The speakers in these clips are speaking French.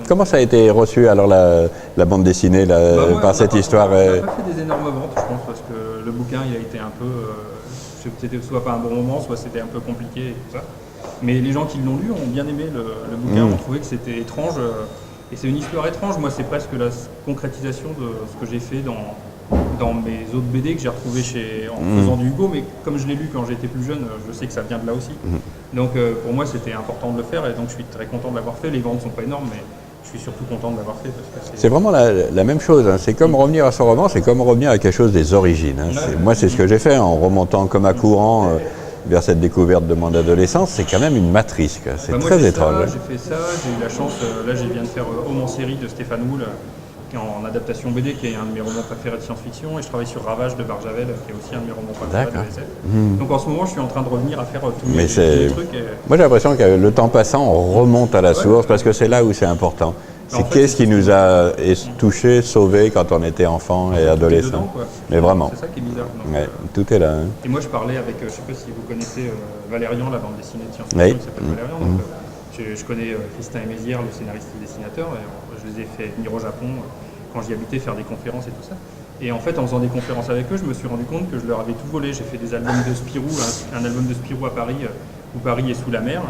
Comment ça a été reçu alors la bande dessinée par cette histoire On n'a pas fait des énormes ventes, je pense, parce que le bouquin il a été un peu, c'était soit pas un bon moment, soit c'était un peu compliqué et tout ça. Mais les gens qui l'ont lu ont bien aimé le bouquin, ont trouvé que c'était étrange. Et c'est une histoire étrange. Moi, c'est presque la concrétisation de ce que j'ai fait dans mes autres BD que j'ai retrouvés en faisant du Hugo. Mais comme je l'ai lu quand j'étais plus jeune, je sais que ça vient de là aussi. Donc pour moi, c'était important de le faire. Et donc je suis très content de l'avoir fait. Les ventes ne sont pas énormes, mais je suis surtout content de l'avoir fait. C'est vraiment la même chose. Hein. C'est comme revenir à son roman, c'est comme revenir à quelque chose des origines. Hein. Moi, c'est ce que j'ai fait en remontant comme à courant vers cette découverte de mon adolescence. C'est quand même une matrice. C'est très étrange. J'ai fait ça, j'ai eu la chance. Là, je viens de faire Homme en série de Stéphane Houle, qui est en adaptation BD, qui est un de mes romans préférés de science-fiction. Et je travaille sur Ravage de Barjavel, qui est aussi un de mes romans préférés de SF. Donc en ce moment, je suis en train de revenir à faire tous les trucs. Moi, j'ai l'impression que le temps passant, on remonte à la source, parce que c'est là où c'est important. C'est qu'est-ce qui nous a touchés, sauvés quand on était enfant et adolescent. Dedans, mais vraiment. C'est ça qui est bizarre. Donc, tout est là. Hein. Et moi, je parlais avec, je ne sais pas si vous connaissez Valérian, la bande dessinée de science-fiction qui s'appelle Valérian. Donc, je connais Christin Mézières, le scénariste et dessinateur. Et je les ai fait venir au Japon quand j'y habitais, faire des conférences et tout ça. Et en fait, en faisant des conférences avec eux, je me suis rendu compte que je leur avais tout volé. J'ai fait des albums de Spirou, un album de Spirou à Paris, où Paris est sous la mer,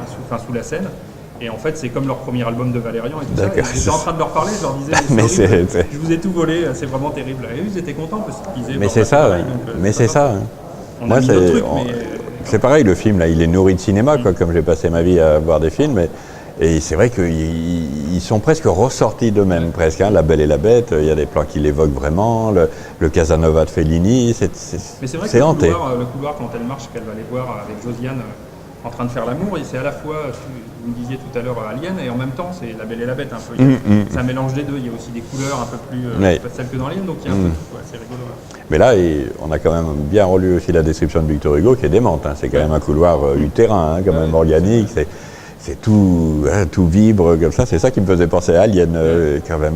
sous la Seine. Et en fait, c'est comme leur premier album de Valérian et tout ça. Et j'étais en train de leur parler, je leur disais, je vous ai tout volé, c'est vraiment terrible. Et eux, ils étaient contents parce qu'ils disaient... Mais c'est ça, mais c'est ça. Moi, c'est pareil, le film, là, il est nourri de cinéma, quoi, comme j'ai passé ma vie à voir des films. Et c'est vrai qu'ils sont presque ressortis d'eux-mêmes, presque. Hein. La Belle et la Bête, il y a des plans qui l'évoquent vraiment. Le Casanova de Fellini, c'est hanté. Le couloir, quand elle marche, qu'elle va les voir avec Josiane en train de faire l'amour, et c'est à la fois, vous me disiez tout à l'heure, Alien, et en même temps, c'est La Belle et la Bête, un peu. C'est un mélange des deux. Il y a aussi des couleurs un peu plus pastel que dans Alien, donc il y a un peu tout, c'est rigolo. Mais là, on a quand même bien relu aussi la description de Victor Hugo, qui est démente. Hein. C'est quand même un couloir utérin, hein, quand même organique. C'est tout, hein, tout vibre comme ça. C'est ça qui me faisait penser à Alien, quand même.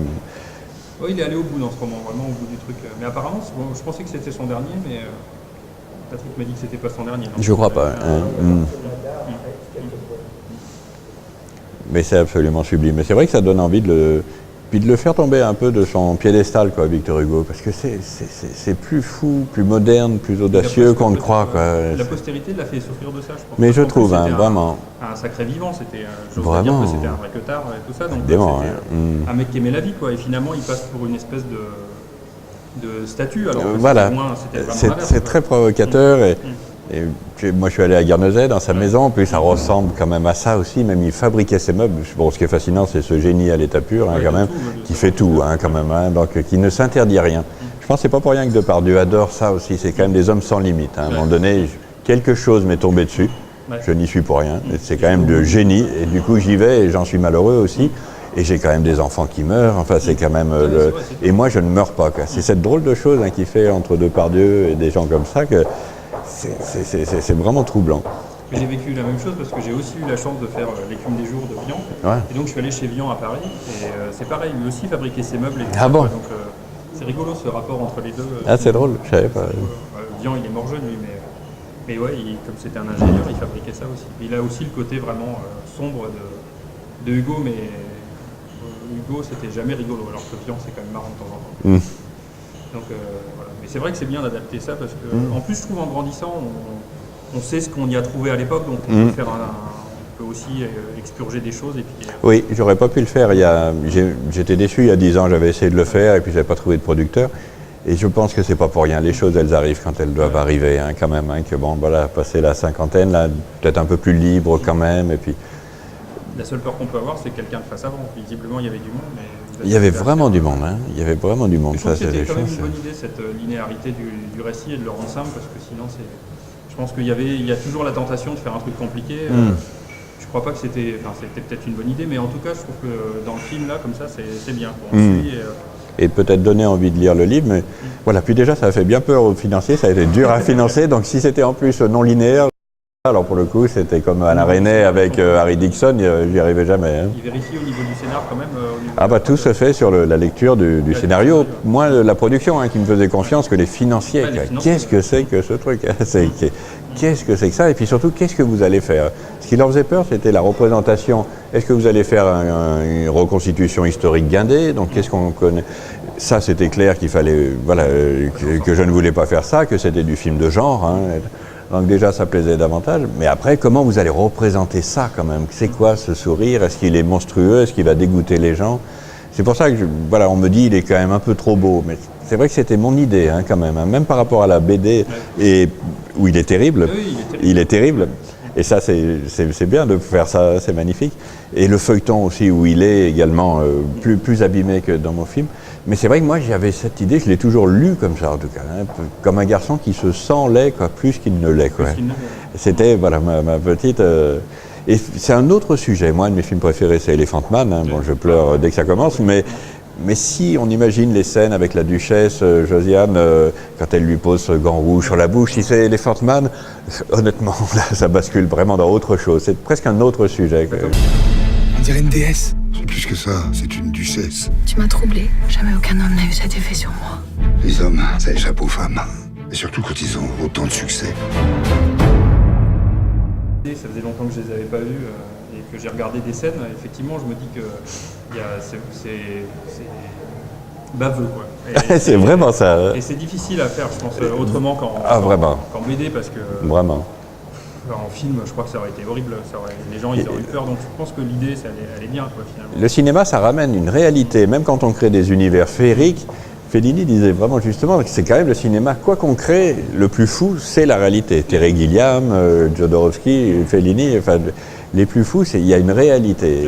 Oui, il est allé au bout dans ce roman, vraiment au bout du truc. Mais apparemment, je pensais que c'était son dernier, mais Patrick m'a dit que c'était pas son dernier. Je crois pas. Mais c'est absolument sublime. Mais c'est vrai que ça donne envie de le faire tomber un peu de son piédestal, quoi, Victor Hugo, parce que c'est plus fou, plus moderne, plus audacieux qu'on ne croit. Quoi. La postérité l'a fait souffrir de ça, je pense. Mais je trouve, vraiment. Un sacré vivant, c'était, j'ose vraiment. dire que c'était un vrai queutard et tout ça. Donc c'était un mec qui aimait la vie, quoi. Et finalement, il passe pour une espèce de statut. Alors voilà, c'est très provocateur. Et moi, je suis allé à Guernesey, dans sa maison, puis ça ressemble quand même à ça aussi. Même il fabriquait ses meubles. Bon, ce qui est fascinant, c'est ce génie à l'état pur, hein, quand même, qui fait tout, hein, quand même, hein, donc qui ne s'interdit rien. Je pense que c'est pas pour rien que Depardieu adore ça aussi. C'est quand même des hommes sans limite. Hein. À un moment donné, quelque chose m'est tombé dessus. Je n'y suis pour rien. C'est quand même de génie. Et du coup, j'y vais et j'en suis malheureux aussi. Et j'ai quand même des enfants qui meurent. Enfin, c'est quand même Et moi, je ne meurs pas. C'est cette drôle de chose, hein, qui fait entre Depardieu et des gens comme ça que c'est vraiment troublant. Mais j'ai vécu la même chose parce que j'ai aussi eu la chance de faire L'écume des jours de Vian. Et donc je suis allé chez Vian à Paris et c'est pareil, lui aussi fabriquait ses meubles. Et bon. Donc c'est rigolo ce rapport entre les deux. C'est drôle, je savais pas. Vian, il est mort jeune lui, mais ouais, comme c'était un ingénieur, il fabriquait ça aussi. Et il a aussi le côté vraiment sombre de Hugo, mais Hugo c'était jamais rigolo, alors que Vian c'est quand même marrant de temps en temps. Donc voilà. Mais c'est vrai que c'est bien d'adapter ça parce que, en plus, je trouve en grandissant, on sait ce qu'on y a trouvé à l'époque, donc on peut faire on peut aussi expurger des choses. Et puis, oui, j'aurais pas pu le faire. J'étais déçu il y a 10 ans, j'avais essayé de le faire et puis j'avais pas trouvé de producteur. Et je pense que c'est pas pour rien. Les choses, elles arrivent quand elles doivent arriver, hein, quand même. Hein, que bon, voilà, passer la cinquantaine, là, peut-être un peu plus libre quand même. Et puis. La seule peur qu'on peut avoir, c'est que quelqu'un le fasse avant. Visiblement, il y avait du monde, mais... Il y avait vraiment du monde, hein. Il y avait vraiment du monde. Ça, c'était quand même une bonne idée, cette linéarité du récit et de le rendre simple, parce que sinon, je pense qu'il y a toujours la tentation de faire un truc compliqué. Je crois pas que c'était peut-être une bonne idée, mais en tout cas, je trouve que dans le film, là, comme ça, c'est bien. Et peut-être donner envie de lire le livre, mais voilà. Puis déjà, ça a fait bien peur aux financiers, ça a été dur à financer, donc si c'était en plus non linéaire, Alors pour le coup, c'était comme Alain Resnais avec Harry Dixon, j'y arrivais jamais. Hein. Il vérifie au niveau du scénar quand même Ah bah tout se fait sur la lecture du scénario, moins la production qui me faisait confiance que les financiers. Qu'est-ce que c'est que ce truc? Qu'est-ce que c'est que ça? Et puis surtout, qu'est-ce que vous allez faire? Ce qui leur faisait peur, c'était la représentation. Est-ce que vous allez faire une reconstitution historique guindée? Donc qu'est-ce qu'on connaît? Ça, c'était clair qu'il fallait, voilà, que je ne voulais pas faire ça, que c'était du film de genre. Hein. Donc déjà, ça plaisait davantage. Mais après, comment vous allez représenter ça quand même? C'est quoi ce sourire? Est-ce qu'il est monstrueux? Est-ce qu'il va dégoûter les gens? C'est pour ça que, voilà, on me dit il est quand même un peu trop beau. Mais c'est vrai que c'était mon idée quand même. Même par rapport à la BD, où il est terrible. Oui, il est terrible. Et ça, c'est bien de faire ça, c'est magnifique. Et le feuilleton aussi, où il est également plus abîmé que dans mon film. Mais c'est vrai que moi, j'avais cette idée, je l'ai toujours lu comme ça, en tout cas, comme un garçon qui se sent laid, plus qu'il ne l'est. C'était, voilà, ma petite... Et c'est un autre sujet. Moi, un de mes films préférés, c'est Elephant Man. Bon, je pleure dès que ça commence, mais si on imagine les scènes avec la duchesse Josiane, quand elle lui pose ce gant rouge sur la bouche, si c'est Elephant Man, honnêtement, là, ça bascule vraiment dans autre chose. C'est presque un autre sujet. On dirait une déesse. C'est plus que ça, c'est une duchesse. Tu m'as troublée. Jamais aucun homme n'a eu cet effet sur moi. Les hommes, ça échappe aux femmes. Et surtout quand ils ont autant de succès. Ça faisait longtemps que je les avais pas vus et que j'ai regardé des scènes. Effectivement, je me dis que c'est baveux, quoi. C'est vraiment ça. Et c'est difficile à faire, je pense, autrement qu'en BD, parce que... Vraiment. En film, je crois que ça aurait été horrible. Les gens, ils auraient eu peur. Donc, je pense que l'idée, elle est bien, quoi, finalement. Le cinéma, ça ramène une réalité. Même quand on crée des univers féeriques, Fellini disait vraiment justement que c'est quand même le cinéma, quoi qu'on crée, le plus fou, c'est la réalité. Terry Gilliam, Jodorowsky, Fellini, enfin, les plus fous, il y a une réalité.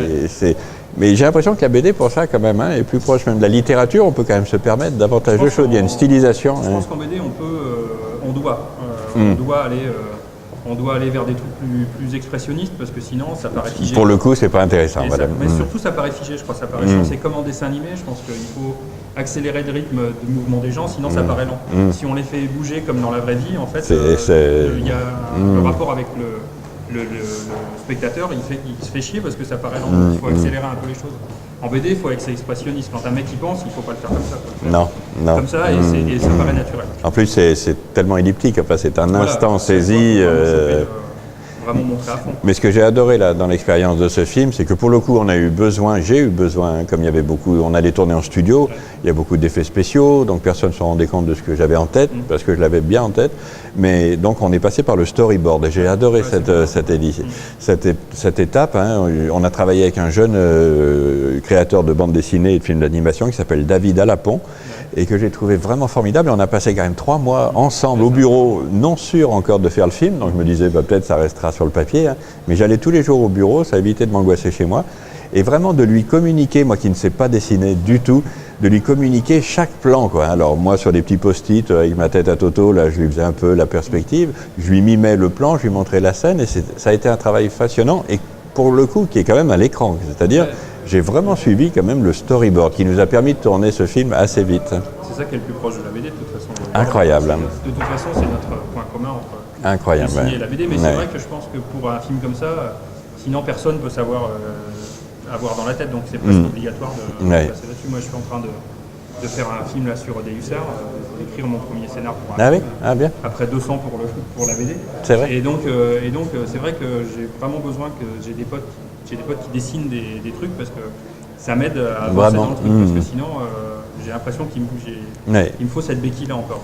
Mais j'ai l'impression que la BD, pour ça, quand même, est plus proche même de la littérature. On peut quand même se permettre davantage de choses. Il y a une stylisation. Je pense qu'en BD, on doit aller vers des trucs plus expressionnistes, parce que sinon ça paraît figé. Pour le coup, c'est pas intéressant. Mais surtout, ça paraît figé, je crois. Ça paraît c'est comme en dessin animé. Je pense qu'il faut accélérer le rythme de mouvement des gens, sinon ça paraît lent. Si on les fait bouger comme dans la vraie vie, en fait, il y a le rapport avec le spectateur, il se fait chier parce que ça paraît lent. Il faut accélérer un peu les choses. En BD, il faut être expressionniste. Quand un mec y pense, il ne faut pas le faire comme ça. Non. Comme ça, et ça paraît naturel. En plus, c'est tellement elliptique. Enfin, c'est un instant saisi. Vraiment montré à fond. Mais ce que j'ai adoré là, dans l'expérience de ce film, c'est que pour le coup, j'ai eu besoin, comme il y avait beaucoup, on allait tourner en studio, il y a beaucoup d'effets spéciaux, donc personne ne se rendait compte de ce que j'avais en tête, parce que je l'avais bien en tête. Mais donc on est passé par le storyboard, et j'ai adoré cette étape. On a travaillé avec un jeune créateur de bande dessinée et de films d'animation qui s'appelle David Alapon, et que j'ai trouvé vraiment formidable. Et on a passé quand même 3 mois ensemble au bureau, non sûr encore de faire le film, donc je me disais peut-être ça restera sur le papier, mais j'allais tous les jours au bureau, ça évitait de m'angoisser chez moi, et vraiment de lui communiquer, moi qui ne sais pas dessiner du tout, de lui communiquer chaque plan, quoi. Alors moi sur des petits post-it avec ma tête à Toto, là je lui faisais un peu la perspective, je lui mimais le plan, je lui montrais la scène, et ça a été un travail passionnant, et pour le coup qui est quand même à l'écran, c'est-à-dire j'ai vraiment suivi quand même le storyboard qui nous a permis de tourner ce film assez vite. C'est ça qui est le plus proche de la BD de toute façon. Incroyable. De toute façon, c'est notre point commun entre dessiner et la BD, mais c'est vrai que je pense que pour un film comme ça, sinon personne ne peut savoir avoir dans la tête, donc c'est presque obligatoire de passer là-dessus. Moi, je suis en train de faire un film là sur Deus Ex, d'écrire mon premier scénar pour un film. Bien. Après 200 pour la BD. C'est vrai. Et donc c'est vrai que j'ai vraiment besoin que j'ai des potes qui dessinent des trucs, parce que ça m'aide à avancer dans le truc, parce que sinon j'ai l'impression qu'il me faut cette béquille-là encore.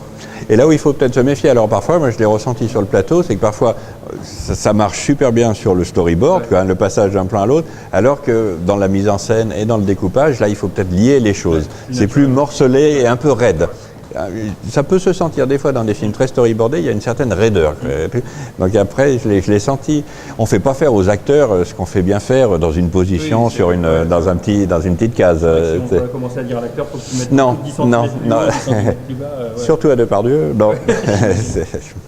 Et là où il faut peut-être se méfier, alors parfois, moi je l'ai ressenti sur le plateau, c'est que parfois ça marche super bien sur le storyboard, le passage d'un plan à l'autre, alors que dans la mise en scène et dans le découpage, là il faut peut-être lier les choses. C'est plus morcelé et un peu raide. Ça peut se sentir des fois dans des films très storyboardés, il y a une certaine raideur. Donc après, je l'ai senti. On ne fait pas faire aux acteurs ce qu'on fait bien faire dans une position, dans une petite case. Si on va commencer à dire à l'acteur, il faut que tu mettes 10 cm plus bas. Surtout à Depardieu. Non.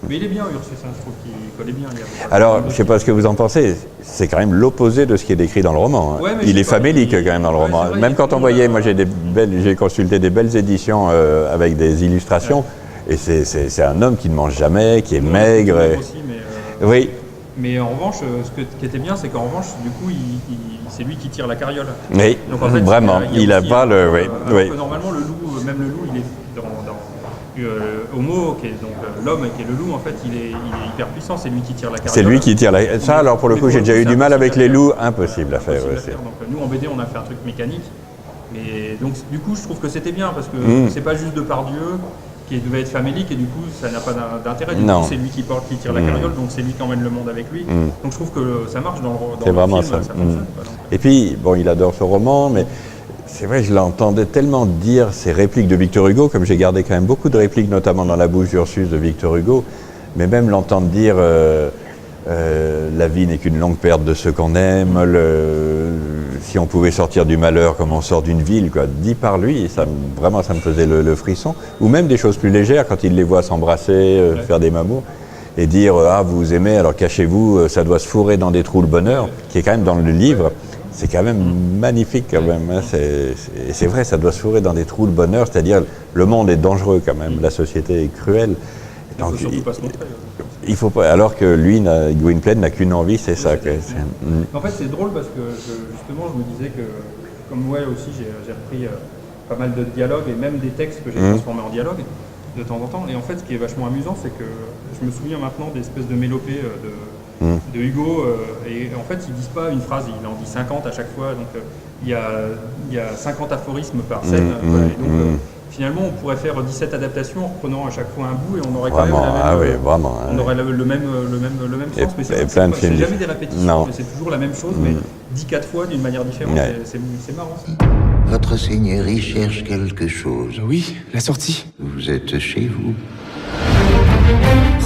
Mais il est bien, Ursus, je trouve qu'il connaît bien. Alors, je ne sais pas ce que vous en pensez, c'est quand même l'opposé de ce qui est décrit dans le roman. Il est famélique quand même dans le roman. Même quand on voyait, moi j'ai consulté des belles éditions avec des illustrations, et c'est un homme qui ne mange jamais, qui est maigre. Oui, Mais en revanche, qui était bien, c'est qu'en revanche, du coup, c'est lui qui tire la carriole. Oui, donc, en fait, vraiment, il n'a pas le... Oui, oui. Que normalement, le loup, même le loup, il est dans Homo, qui est donc l'homme, qui est le loup, en fait, il est hyper puissant, c'est lui qui tire la carriole. C'est lui qui tire la... Ça, alors pour le coup, j'ai déjà eu du mal avec les loups, impossible à faire. Ouais, donc nous, en BD, on a fait un truc mécanique. Mais donc, du coup, je trouve que c'était bien, parce que c'est pas juste Depardieu, qui devait être famélique, et du coup, ça n'a pas d'intérêt. Du coup, c'est lui qui tire la carriole, donc c'est lui qui emmène le monde avec lui. Donc je trouve que ça marche dans le vraiment film, ça. fonctionne. Et puis, bon, il adore ce roman, mais... C'est vrai, je l'entendais tellement dire ces répliques de Victor Hugo, comme j'ai gardé quand même beaucoup de répliques, notamment dans la bouche d'Ursus de Victor Hugo, mais même l'entendre dire la vie n'est qu'une longue perte de ceux qu'on aime, si on pouvait sortir du malheur comme on sort d'une ville, quoi, dit par lui, et vraiment ça me faisait le frisson. Ou même des choses plus légères, quand il les voit s'embrasser, faire des mamours, et dire « Ah, vous vous aimez, alors cachez-vous, ça doit se fourrer dans des trous le bonheur », qui est quand même dans le livre. C'est quand même magnifique quand même, hein. C'est vrai, ça doit se fourrer dans des trous de bonheur, c'est-à-dire le monde est dangereux quand même, la société est cruelle. Il ne faut surtout pas se montrer. Il faut pas, alors que lui, Gwynplaine n'a qu'une envie, c'est ça. En fait, c'est drôle parce que justement, je me disais que, comme moi aussi, j'ai repris pas mal de dialogues et même des textes que j'ai transformés en dialogue de temps en temps. Et en fait, ce qui est vachement amusant, c'est que je me souviens maintenant d'espèces de mélopées de Hugo, et en fait ils disent pas une phrase, il en dit 50 à chaque fois, donc il y a 50 aphorismes par scène, et donc finalement on pourrait faire 17 adaptations en reprenant à chaque fois un bout et on aurait vraiment, quand même on aurait le même sens, mais c'est jamais des répétitions, mais c'est toujours la même chose, mais dit 4 fois d'une manière différente, c'est marrant ça. Votre seigneurie cherche quelque chose. Oui, la sortie. Vous êtes chez vous.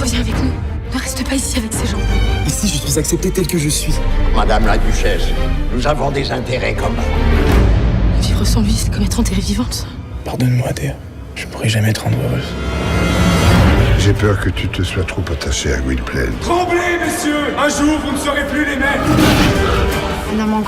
Reviens avec nous. Ne reste pas ici avec ces gens. Ici, je suis accepté tel que je suis. Madame la duchesse, nous avons des intérêts communs. Vivre sans lui, c'est comme être enterré vivante. Pardonne-moi, Théa. Je pourrai jamais te rendre heureuse. J'ai peur que tu te sois trop attaché à Gwynplaine. Tremblez, messieurs! Un jour, vous ne serez plus les mêmes! On a manqué.